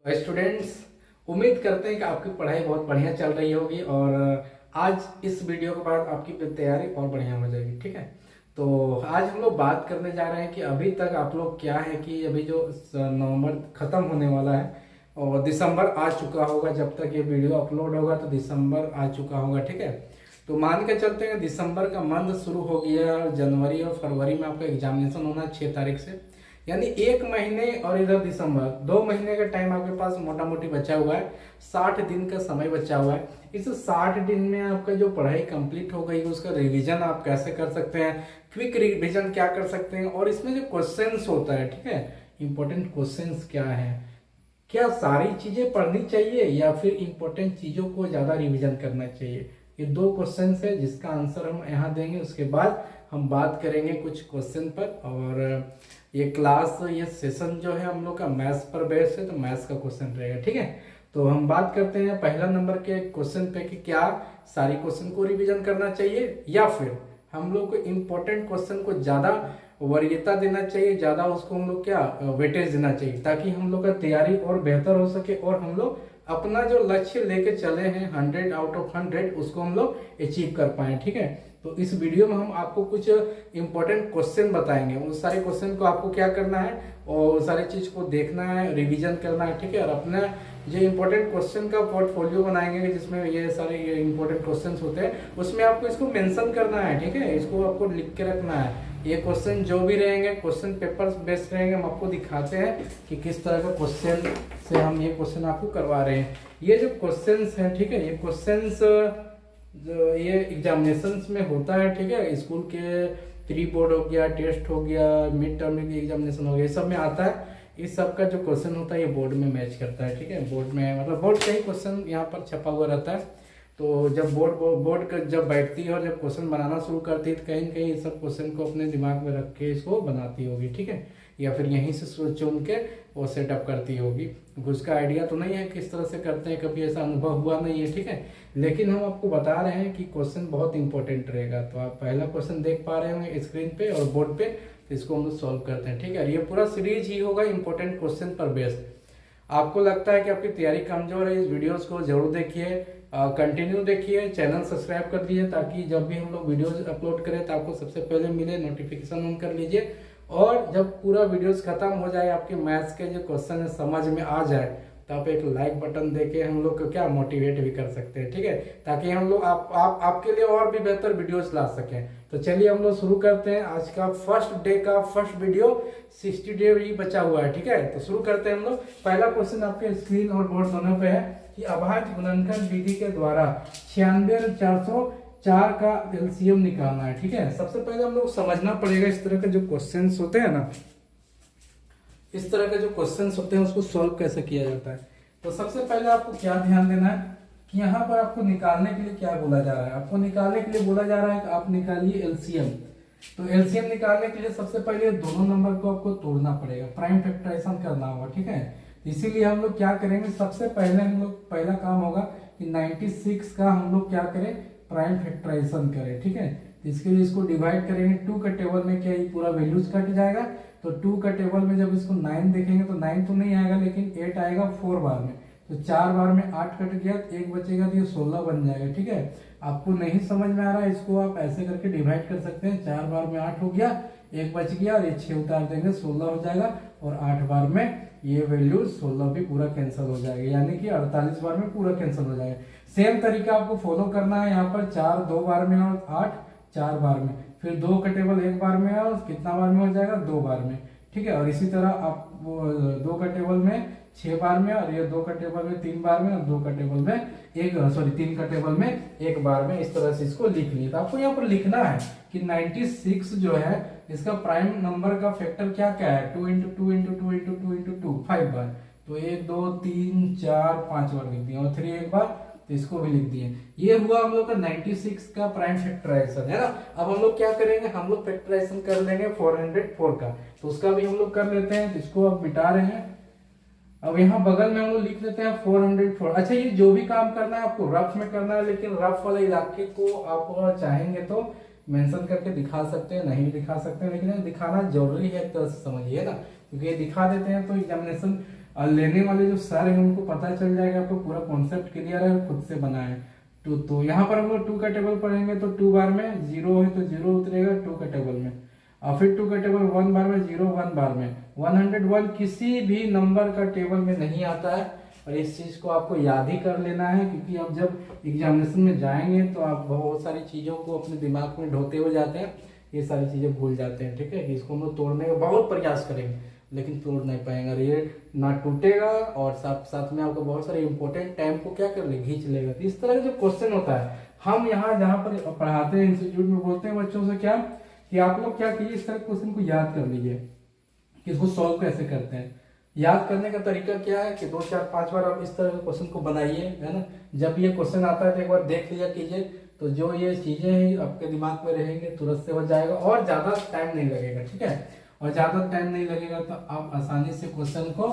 तो स्टूडेंट्स, उम्मीद करते हैं कि आपकी पढ़ाई बहुत बढ़िया चल रही होगी और आज इस वीडियो के बाद आपकी तैयारी और बढ़िया हो जाएगी। ठीक है, तो आज हम लोग बात करने जा रहे हैं कि अभी तक आप लोग क्या है कि अभी जो नवंबर खत्म होने वाला है और दिसंबर आ चुका होगा। जब तक ये वीडियो अपलोड होगा तो दिसंबर आ चुका होगा। ठीक है, तो मान के चलते हैं दिसंबर का मंथ शुरू हो गया और जनवरी और फरवरी में आपका एग्जामिनेशन होना है 6 तारीख से, यानी 1 महीने और इधर दिसंबर 2 महीने का टाइम आपके पास मोटा मोटी बचा हुआ है। 60 दिन का समय बचा हुआ है। इस 60 दिन में आपका जो पढ़ाई कंप्लीट हो गई उसका रिवीजन आप कैसे कर सकते हैं, क्विक रिवीजन क्या कर सकते हैं, और इसमें जो क्वेश्चंस होता है, ठीक है, इंपॉर्टेंट क्वेश्चंस क्या है, क्या सारी चीजें पढ़नी चाहिए या फिर इंपॉर्टेंट चीजों को ज्यादा रिवीजन करना चाहिए। ये दो क्वेश्चन है जिसका आंसर हम यहाँ देंगे। उसके बाद हम बात करेंगे कुछ क्वेश्चन पर। और ये क्लास, ये सेशन जो है हम लोग का मैथ्स पर बेस्ड है, तो मैथ्स का क्वेश्चन रहेगा। ठीक है, तो हम बात करते हैं पहला नंबर के क्वेश्चन पे कि क्या सारी क्वेश्चन को रिवीजन करना चाहिए या फिर हम लोग को इम्पोर्टेंट क्वेश्चन को ज्यादा वरीयता देना चाहिए, ज्यादा उसको हम लोग क्या वेटेज देना चाहिए, ताकि हम लोग का तैयारी और बेहतर हो सके और हम लोग अपना जो लक्ष्य लेके चले हैं 100 आउट ऑफ 100 उसको हम लोग अचीव कर पाए। ठीक है, तो इस वीडियो में हम आपको कुछ इंपॉर्टेंट क्वेश्चन बताएंगे। उस सारे क्वेश्चन को आपको क्या करना है और सारी चीज को देखना है, रिवीजन करना है। ठीक है, और अपना जो इंपॉर्टेंट क्वेश्चन का पोर्टफोलियो बनाएंगे जिसमें ये सारे ये इंपॉर्टेंट क्वेश्चन होते हैं, उसमें आपको इसको मेंशन करना है। ठीक है, इसको आपको लिख के रखना है। ये क्वेश्चन जो भी रहेंगे क्वेश्चन पेपर बेस्ड रहेंगे। हम आपको दिखाते हैं कि किस तरह का क्वेश्चन से हम ये क्वेश्चन आपको करवा रहे हैं। ये जो क्वेश्चंस है, ठीक है, ये क्वेश्चंस जो ये एग्जामिनेशंस में होता है। ठीक है, स्कूल के प्री बोर्ड हो गया, टेस्ट हो गया, मिड टर्म एग्जामिनेशन हो गया, ये सब में आता है। इस सब का जो क्वेश्चन होता है ये बोर्ड में मैच करता है। ठीक है, बोर्ड में मतलब बोर्ड का ही क्वेश्चन यहाँ पर छपा हुआ रहता है। तो जब बोर्ड का जब बैठती है और जब क्वेश्चन बनाना शुरू करती है तो कहीं न कहीं इस सब क्वेश्चन को अपने दिमाग में रख के इसको बनाती होगी। ठीक है, या फिर यहीं से चुन के वो सेटअप करती होगी। उसका आइडिया तो नहीं है किस तरह से करते हैं, कभी ऐसा अनुभव हुआ नहीं है। ठीक है, लेकिन हम आपको बता रहे हैं कि क्वेश्चन बहुत इंपॉर्टेंट रहेगा। तो आप पहला क्वेश्चन देख पा रहे होंगे स्क्रीन पे और बोर्ड पे, तो इसको हम लोग सॉल्व करते हैं। ठीक है, ये पूरा सीरीज ही होगा इंपॉर्टेंट क्वेश्चन पर बेस्ड। आपको लगता है कि आपकी तैयारी कमजोर है, इस वीडियोस को जरूर देखिए, कंटिन्यू देखिए, चैनल सब्सक्राइब कर दीजिए ताकि जब भी हम लोग वीडियोस अपलोड करें तो आपको सबसे पहले मिले। नोटिफिकेशन ऑन कर लीजिए और जब पूरा वीडियोस खत्म हो जाए, आपके मैथ्स के जो क्वेश्चन है समझ में आ जाए, तो आप एक लाइक बटन देके हम लोग को क्या मोटिवेट भी कर सकते हैं। ठीक है, ताकि हम लोग आपके लिए और भी बेहतर वीडियोस ला सकें। तो चलिए हम लोग शुरू करते हैं। आज का फर्स्ट डे का फर्स्ट वीडियो, 60 डे ही बचा हुआ है। ठीक है, तो शुरू करते हैं हम लोग। पहला क्वेश्चन आपके स्क्रीन और बोर्ड दोनों पे है कि अभाज्य गुणनखंड विधि के द्वारा 96,404 का एलसीएम निकालना है। ठीक है, सबसे पहले हम लोग समझना पड़ेगा इस तरह के जो क्वेश्चंस होते हैं ना, इस तरह के जो क्वेश्चंस होते हैं उसको सॉल्व कैसे किया जाता है। तो सबसे पहले आपको क्या ध्यान देना है कि यहाँ पर आपको निकालने के लिए क्या बोला जा रहा है। आपको निकालने के लिए बोला जा रहा है कि आप निकालिए एलसीएम। तो एलसीएम निकालने के लिए सबसे पहले दोनों नंबर को आपको तोड़ना पड़ेगा, प्राइम फैक्टराइजेशन करना होगा। ठीक है, इसीलिए हम लोग क्या करेंगे, सबसे पहले हम लोग पहला काम होगा कि 96 का हम लोग क्या करें, प्राइम फैक्टराइजेशन करें। ठीक है, तो इसके लिए इसको डिवाइड करेंगे। 2 का टेबल में क्या ये पूरा वैल्यूज कट जाएगा। तो 2 का टेबल में जब इसको 9 देखेंगे तो 9 तो नहीं आएगा लेकिन 8 आएगा 4 बार में। तो 4 बार में 8 कट गया, 1 बचेगा तो ये 16 बन जाएगा। ठीक है, आपको नहीं समझ में आ रहा है, इसको आप ऐसे करके डिवाइड कर सकते हैं। 4 बार में 8 हो गया, 1 बच गया और ये 6 उतार देंगे, 16 हो जाएगा। और 8 बार में ये वैल्यू 16 भी पूरा कैंसिल हो जाएगा, यानी कि 48 बार में पूरा कैंसिल हो जाएगा। सेम तरीका आपको फॉलो करना है। यहाँ पर 4 2 बार में और 8 4 बार में, फिर 2 का टेबल 1 बार में और कितना बार में हो जाएगा, 2 बार में। ठीक है, और इसी तरह आप 2 का टेबल में 6 बार में, और ये 2 का टेबल में 3 बार में, और 2 का टेबल में 3 का टेबल में 1 बार में। इस तरह से इसको लिख लिया। तो आपको यहाँ पर लिखना है कि 96 जो है इसका प्राइम नंबर का फैक्टर क्या क्या है, 2 × 2 × 2 × 2 × 2 5 बार। तो 1 2 3 4 5 बार लिख दिए और 3 1 बार, तो इसको भी लिख दिए। ये हुआ हम लोग का 96 का प्राइम फैक्टराइजेशन, है ना। अब हम लोग क्या करेंगे, हम लोग फैक्टराइजेशन कर लेंगे 404 का, तो उसका भी हम लोग कर लेते हैं। तो इसको अब मिटा रहे हैं। अब यहाँ बगल में हम लोग लिख लेते हैं 404। अच्छा, ये जो भी काम करना है आपको रफ में करना है, लेकिन रफ वाले इलाके को आप चाहेंगे तो मेंशन करके दिखा सकते हैं, नहीं दिखा सकते हैं, लेकिन दिखाना जरूरी है, तो समझिए ना, क्योंकि ये दिखा देते हैं तो एग्जामिनेशन और लेने वाले जो सर हैं उनको पता चल जाएगा, आपको पूरा कॉन्सेप्ट क्लियर है, खुद से बना है। तो यहाँ पर हम लोग 2 का टेबल पढ़ेंगे, तो 2 बार में 0 है तो 0 उतरेगा 2 का टेबल में, और फिर 2 का टेबल 1 बार में 0 1 बार में। 101 किसी भी नंबर का टेबल में नहीं आता है, और इस चीज को आपको याद ही कर लेना है, क्योंकि आप जब एग्जामिनेशन में जाएंगे तो आप बहुत सारी चीजों को अपने दिमाग में ढोते हुए जाते हैं, ये सारी चीजें भूल जाते हैं। ठीक है, कि इसको हम लोग तोड़ने का बहुत प्रयास करेंगे लेकिन तोड़ नहीं पाएंगे, और ये ना टूटेगा, और साथ साथ में आपको बहुत सारे इंपॉर्टेंट टाइम को क्या कर ले खींच लेगा। तो इस तरह का जो क्वेश्चन होता है, हम यहाँ जहाँ पर पढ़ाते हैं इंस्टीट्यूट में, बोलते हैं बच्चों से क्या कि आप लोग क्या कीजिए, इस तरह क्वेश्चन को याद कर लीजिए कि इसको सॉल्व कैसे करते हैं। याद करने का तरीका क्या है कि 2 4 5 बार आप इस तरह के क्वेश्चन को बनाइए, है ना। जब ये क्वेश्चन आता है तो एक बार देख लिया कीजिए, तो जो ये चीजें हैं आपके दिमाग में रहेंगे, तुरंत से हो जाएगा और ज्यादा टाइम नहीं लगेगा। ठीक है, और ज्यादा टाइम नहीं लगेगा तो आप आसानी से क्वेश्चन को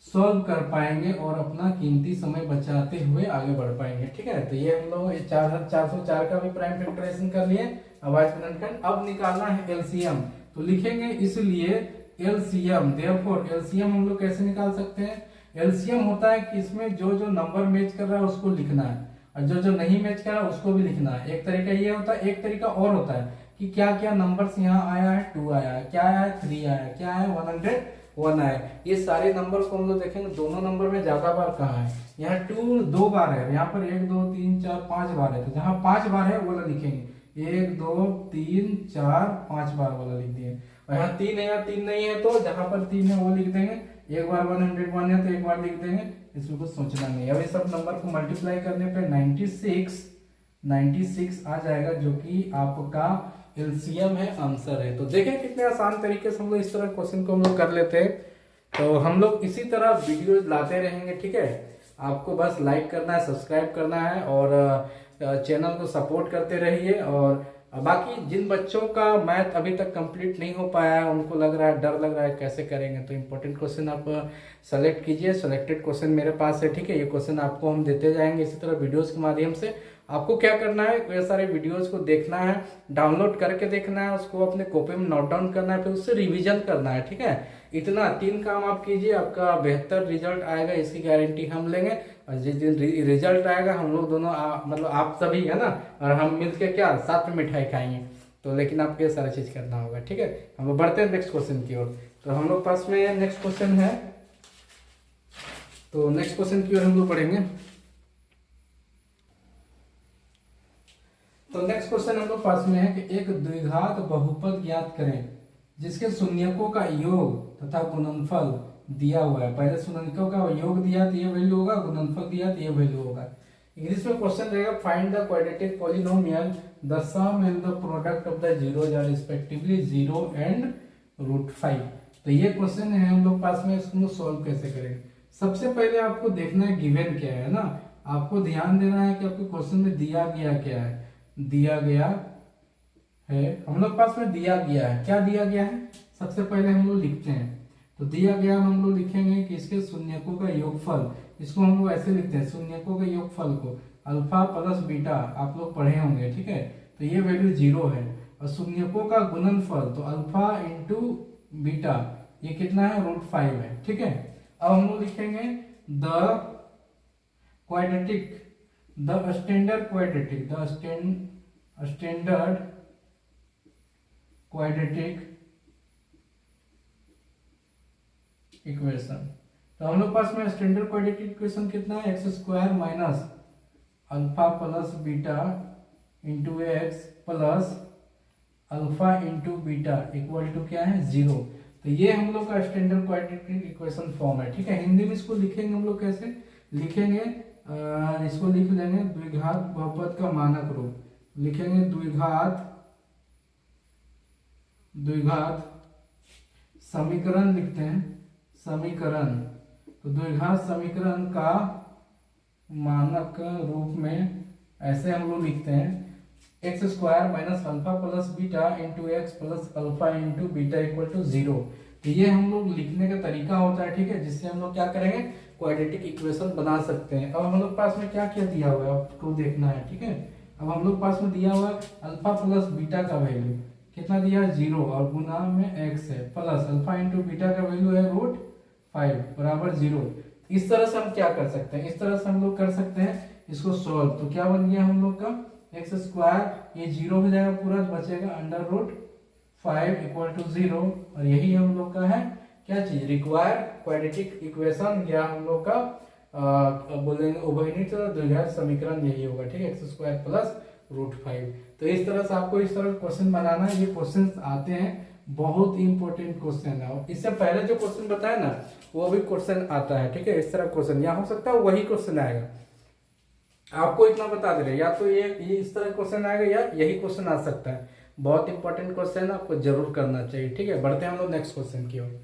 सॉल्व कर पाएंगे और अपना कीमती समय बचाते हुए आगे बढ़ पाएंगे। ठीक है, तो ये हम लोग 4404 का भी प्राइम फैक्टराइजेशन कर लिए। अब निकालना है एलसीएम, तो लिखेंगे इसलिए एलसीएम, देयरफॉर एलसीएम हम लोग कैसे निकाल सकते हैं। एलसीएम होता है कि इसमें जो जो नंबर मैच कर रहा है उसको लिखना है, और जो जो नहीं मैच कर रहा है उसको भी लिखना है। एक तरीका ये होता है, एक तरीका और होता है कि क्या क्या नंबर्स यहाँ आया है, 2 आया है, क्या आया है, 3 आया है, क्या है 101 आया है। ये सारे नंबर को हम लोग देखेंगे, दोनों नंबर में ज्यादा बार कहाँ है, यहाँ 2 2 बार है, यहाँ पर 1 2 3 4 5 बार है, तो जहाँ 5 बार है वो वाला लिखेंगे, 1 2 3 4 5 बार वाला लिख दिए। और यहाँ 3 है, यहाँ 3 नहीं है, तो जहां पर 3 है वो लिख देंगे। एक बार 101 है तो एक बार लिख देंगे, इसमें कुछ सोचना नहीं। अब ये सब नंबर को मल्टीप्लाई करने पे 96 आ जाएगा, जो कि आपका एलसीएम है, आंसर है। तो देखें कितने आसान तरीके से हम लोग इस तरह क्वेश्चन को हम लोग कर लेते हैं। तो हम लोग इसी तरह वीडियो लाते रहेंगे। ठीक है, आपको बस लाइक करना है, सब्सक्राइब करना है, और चैनल को सपोर्ट करते रहिए। और बाकी जिन बच्चों का मैथ अभी तक कंप्लीट नहीं हो पाया है, उनको लग रहा है, डर लग रहा है कैसे करेंगे, तो इंपॉर्टेंट क्वेश्चन आप सेलेक्ट कीजिए। सेलेक्टेड क्वेश्चन मेरे पास है। ठीक है, ये क्वेश्चन आपको हम देते जाएंगे इसी तरह वीडियोस के माध्यम से। आपको क्या करना है, ये सारे वीडियोस को देखना है, डाउनलोड करके देखना है, उसको अपने कॉपी में नोट डाउन करना है, फिर उससे रिवीजन करना है। ठीक है, इतना 3 काम आप कीजिए, आपका बेहतर रिजल्ट आएगा, इसकी गारंटी हम लेंगे। और जिस दिन रिजल्ट आएगा, हम लोग दोनों मतलब आप सभी, है ना, और हम मिलके क्या साथ में मिठाई खाएंगे। तो लेकिन आपको ये सारा चीज करना होगा। ठीक है, हम लोग बढ़ते हैं नेक्स्ट क्वेश्चन की ओर। तो हम लोग पास में नेक्स्ट क्वेश्चन है, तो नेक्स्ट क्वेश्चन की ओर हम लोग पढ़ेंगे। तो नेक्स्ट क्वेश्चन हम लोग पास में है कि एक द्विघात बहुपद ज्ञात करें जिसके शून्यकों का योग तथा गुणनफल दिया हुआ है। पहले शून्यकों का योग दिया तो ये वैल्यू होगा, गुणनफल दिया तो ये वैल्यू होगा। इंग्लिश में क्वेश्चन रहेगा, find the quadratic polynomial the sum and the product of the zeros are respectively 0 and √5। तो ये क्वेश्चन है हम लोग पास में, इसको सॉल्व कैसे करेंगे। सबसे पहले आपको देखना है गिवन क्या है ना, आपको ध्यान देना है कि आपके क्वेश्चन में दिया गया क्या है। दिया गया है, हम लोग पास में दिया गया है, क्या दिया गया है सबसे पहले हम लोग लिखते हैं। तो दिया गया हम लोग लिखेंगे कि इसके शून्यकों का योगफल, इसको हम लोग ऐसे लिखते हैं, शून्यकों के योगफल को अल्फा प्लस बीटा, आप लोग पढ़े होंगे। ठीक है, तो ये वैल्यू 0 है। और शून्यकों का गुणनफल तो अल्फा इंटू बीटा, ये कितना है √5 है। ठीक है, अब हम लोग लिखेंगे the quadratic, the standard quadratic, the standard quadratic equation. तो हम लोग पास में स्टैंडर्ड क्वाड्रेटिक इक्वेशन कितना है, x² minus alpha plus beta into x plus alpha into beta equal to क्या है 0। तो ये हम लोग का स्टैंडर्ड क्वाड्रेटिक इक्वेशन फॉर्म है। ठीक है, हिंदी में इसको लिखेंगे हम लोग कैसे लिखेंगे, इसको लिख लेंगे द्विघात बहुपद का मानक रूप, लिखेंगे द्विघात समीकरण लिखते हैं, समीकरण। तो द्विघात समीकरण का मानक रूप में ऐसे हम लोग लिखते हैं, x² minus alpha plus beta into x plus alpha into beta equal to 0। तो ये हम लोग लिखने का तरीका होता है। ठीक है, जिससे हम लोग क्या करेंगे, क्वाड्रेटिक इक्वेशन बना सकते हैं। अब हम लोग पास में क्या क्या दिया हुआ है आपको देखना है। ठीक है, अब हम लोग पास में दिया हुआ है अल्फा प्लस बीटा का वैल्यू कितना दिया है 0, और गुना में x है, प्लस अल्फा इंटू बीटा का वैल्यू है 5 बराबर 0। इस तरह से हम क्या कर सकते हैं, इस तरह से हम लोग कर सकते हैं इसको सॉल्व। तो क्या बन गया हम लोग का एक्स स्क्वायर, ये 0 हो जाएगा पूरा, बचेगा अंडर रूट 5 इक्वल टू 0। और यही हम लोग का है क्या चीज, रिक्वायर्ड क्वाड्रेटिक इक्वेशन, या हम लोग का बोलेंगे उभयनिष्ठ द्विघात समीकरण यही होगा, ठीक है, एक्स स्क्वायर प्लस रूट 5। तो इस तरह से आपको इस तरह क्वेश्चन बनाना है। ये क्वेश्चन आते हैं, बहुत इंपॉर्टेंट क्वेश्चन है। और इससे पहले जो क्वेश्चन बताया ना वो भी क्वेश्चन आता है, ठीक है। इस तरह क्वेश्चन यहाँ हो सकता है वही क्वेश्चन आएगा, आपको इतना बता दे रहे, या तो ये इस तरह क्वेश्चन आएगा या यही क्वेश्चन आ सकता है। बहुत इंपॉर्टेंट क्वेश्चन है, आपको जरूर करना चाहिए, ठीक है। बढ़ते हैं हम लोग नेक्स्ट क्वेश्चन की ओर।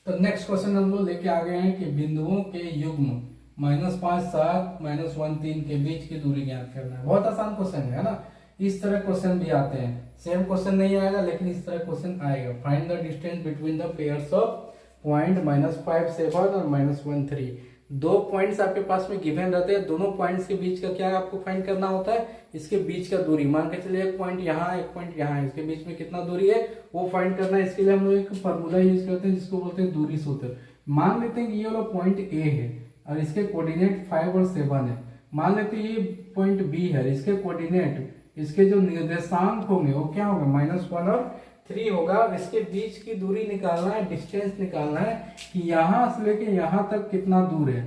तो नेक्स्ट क्वेश्चन हम लोग लेके आ गए हैं कि बिंदुओं के युग्म -5 7 -1 3 के बीच की दूरी ज्ञात करना है। बहुत आसान क्वेश्चन है ना। इस तरह क्वेश्चन भी आते हैं, सेम क्वेश्चन नहीं आएगा लेकिन इस तरह क्वेश्चन आएगा। Find the distance between the pairs of point -5 7 और -1 3। दो पॉइंट्स आपके पास में गिवन रहते हैं, दोनों पॉइंट्स के बीच का क्या आपको फाइंड करना होता है, इसके बीच का दूरी। मान के चलिए एक पॉइंट यहाँ एक पॉइंट यहाँ है, इसके बीच में कितना दूरी है वो फाइंड करना है। इसके लिए हम लोग एक फॉर्मूला यूज करते हैं जिसको बोलते हैं दूरी सूत्र। मान लेते हैं कि ये वाला पॉइंट ए है और इसके कोऑर्डिनेट 5 और 7 है। मान लेते हैं ये पॉइंट बी है, इसके कोऑर्डिनेट, इसके जो निर्देशांक होंगे वो क्या होगा, -1 और 3 होगा। इसके बीच की दूरी निकालना है, डिस्टेंस निकालना है कि यहाँ से लेके यहाँ तक कितना दूर है।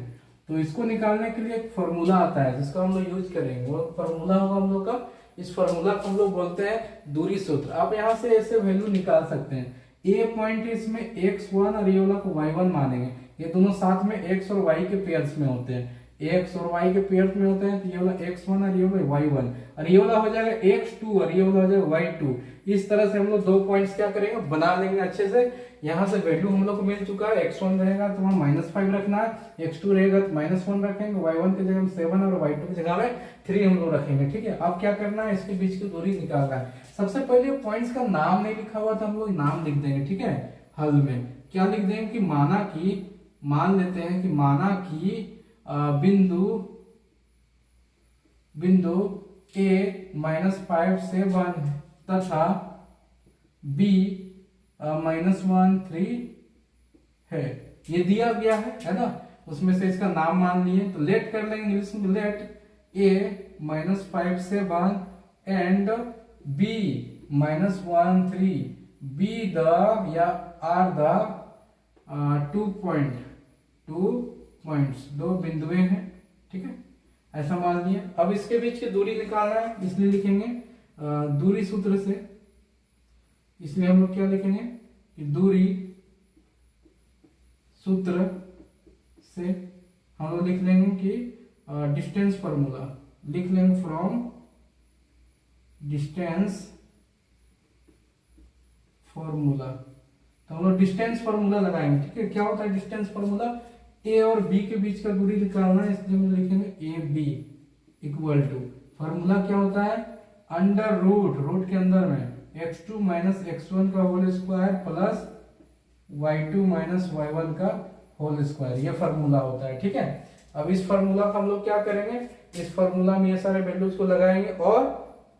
तो इसको निकालने के लिए एक फॉर्मूला आता है जिसका हम लोग यूज करेंगे। वो फॉर्मूला होगा हम लोग का, इस फॉर्मूला को हम लोग बोलते हैं दूरी सूत्र। आप यहाँ से ऐसे वैल्यू निकाल सकते हैं। ए पॉइंट इसमें x1 और ये वाला को y1 मानेंगे, ये दोनों साथ में x और y के पेयर्स में होते हैं, x और y के पेयर्स में होते हैं। तो ये वाला x1 और ये वाला y1 और ये वाला हो जाएगा x2 और ये वाला हो जाएगा y2। इस तरह से हम लोग दो पॉइंट्स क्या करेंगे, बना लेंगे अच्छे से। यहाँ से वैल्यू हम लोग को मिल चुका है, x1 रहेगा तो वहाँ -5 रखना है, x2 रहेगा तो -1 रखेंगे, y1 की जगह हम 7 और y2 की जगह में 3 हम लोग रखेंगे, ठीक है। अब क्या करना है, इसके बीच की दूरी निकालना है। सबसे पहले पॉइंट्स का नाम नहीं लिखा हुआ था, हम लोग नाम लिख देंगे, ठीक है। हल में क्या लिख देंगे कि मान लेते हैं कि बिंदु A -5 से 1 तथा B -1 3 है, ये दिया गया है ना। उसमें से इसका नाम मान लिए तो लेट कर लेंगे इंग्लिश में, लेट A -5 से 1 एंड B -1 3 be the या are the 2 points, दो बिंदुएं हैं, ठीक है, ऐसा मान लिया। अब इसके बीच की दूरी निकालना है, इसलिए लिखेंगे दूरी सूत्र से। इसलिए हम लोग क्या लिखेंगे कि दूरी सूत्र से हम लोग लिख लेंगे कि डिस्टेंस फॉर्मूला लिख लेंगे, फ्रॉम डिस्टेंस फॉर्मूला। तो हम लोग डिस्टेंस फॉर्मूला लगाएंगे, ठीक है। क्या होता है डिस्टेंस फॉर्मूला, ए और बी के बीच का दूरी निकालना है, इसलिए हम लिखेंगे A B equal to, formula क्या होता है, अंडर रूट के अंदर में x2 - x1 का whole square plus y2 - y1 का होल स्क्वायर, ये फॉर्मूला होता है, ठीक है। अब इस फॉर्मूला को हम लोग क्या करेंगे, इस फॉर्मूला में ये सारे वैल्यूज को लगाएंगे और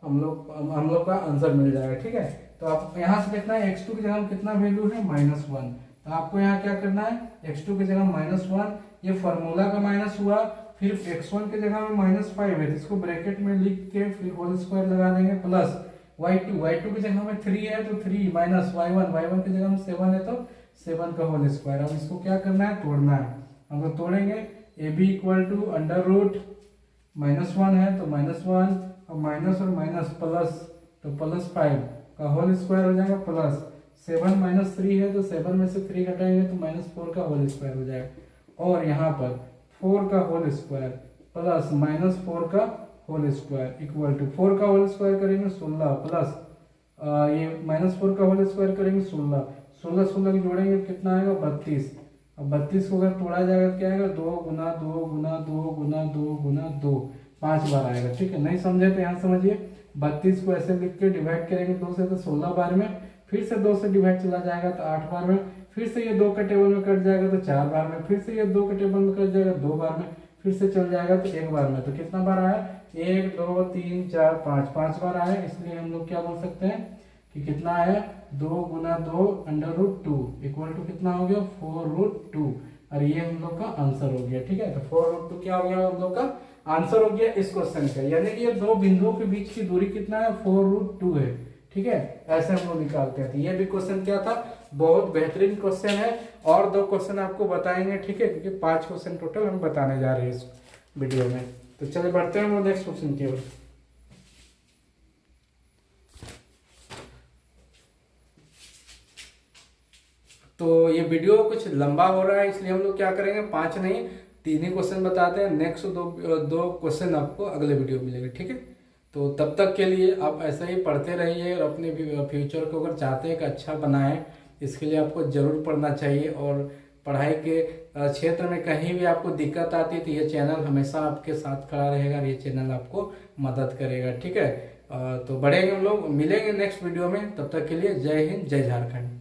हम लोग का आंसर मिल जाएगा, ठीक है। तो आप यहाँ से देखना है x2 की जगह कितना वैल्यू है, -1। तो आपको यहाँ क्या करना है, x2 की जगह -1, ये फॉर्मूला का माइनस हुआ, फिर x1 की जगह में -5 है, इसको ब्रैकेट में लिख के फिर होल स्क्वायर लगा देंगे, प्लस y2 की जगह में 3 है तो 3 माइनस y1 की जगह में 7 है तो 7 का होल स्क्वायर। अब इसको क्या करना है, तोड़ना है। हम लोग तोड़ेंगे, A B equal to under root -1 है तो -1 और माइनस और माइनस प्लस तो +5 का होल स्क्वायर हो जाएगा, प्लस 7 - 3 है तो 7 में से 3 घटाएंगे तो -4 का होल स्क्वायर हो जाएगा। और यहाँ पर 4 का होल स्क्वायर प्लस -4 का होल स्क्वायर इक्वल टू 4 का होल स्क्वायर करेंगे 16 प्लस ये -4 का होल स्क्वायर करेंगे 16 16 जोड़ेंगे कितना आएगा 32। अब 32 को अगर तोड़ा जाएगा तो क्या आएगा 2 गुना 2 गुना 2 गुना 2 गुना 2 5 बार आएगा, ठीक है। नहीं समझे तो यहाँ समझिए, 32 को ऐसे लिख के डिवाइड करेंगे 2 से तो 16 बार में, फिर से 2 से डिवाइड चला जाएगा तो 8 बार में, फिर से ये 2 के टेबल में कट जाएगा तो 4 बार में, फिर से ये 2 के टेबल में कट जाएगा 2 बार में, फिर से चल जाएगा तो 1 बार में। तो कितना बार आया 1 2 3 4 5 बार आया। इसलिए हम लोग क्या बोल सकते हैं, कि कितना आया 2 गुना 2 √2 इक्वल टू कितना हो गया 4√2 और ये हम लोग का आंसर हो गया। ठीक है, तो 4√2 क्या हो गया हम लोग का आंसर हो गया इस क्वेश्चन का। यानी कि ये दो बिंदुओं के बीच की दूरी कितना है 4√2 है। ठीक है, ऐसे हम लोग निकालते हैं। तो ये भी क्वेश्चन क्या था, बहुत बेहतरीन क्वेश्चन है। और 2 क्वेश्चन आपको बताएंगे। ठीक है, क्योंकि 5 क्वेश्चन टोटल हम बताने जा रहे हैं इस वीडियो में। तो चलिए बढ़ते हैं हम नेक्स्ट क्वेश्चन की ओर। तो ये वीडियो कुछ लंबा हो रहा है, इसलिए हम लोग क्या करेंगे 5 नहीं 3 ही क्वेश्चन बताते हैं। नेक्स्ट दो क्वेश्चन आपको अगले वीडियो में मिलेंगे। ठीक है, तो तब तक के लिए आप ऐसे ही पढ़ते रहिए और अपने फ्यूचर को अगर चाहते हैं कि अच्छा बनाएं, इसके लिए आपको जरूर पढ़ना चाहिए। और पढ़ाई के क्षेत्र में कहीं भी आपको दिक्कत आती है तो ये चैनल हमेशा आपके साथ खड़ा रहेगा और ये चैनल आपको मदद करेगा। ठीक है, तो बढ़ेंगे हम लोग, मिलेंगे नेक्स्ट वीडियो में। तब तक के लिए जय हिंद, जय झारखंड।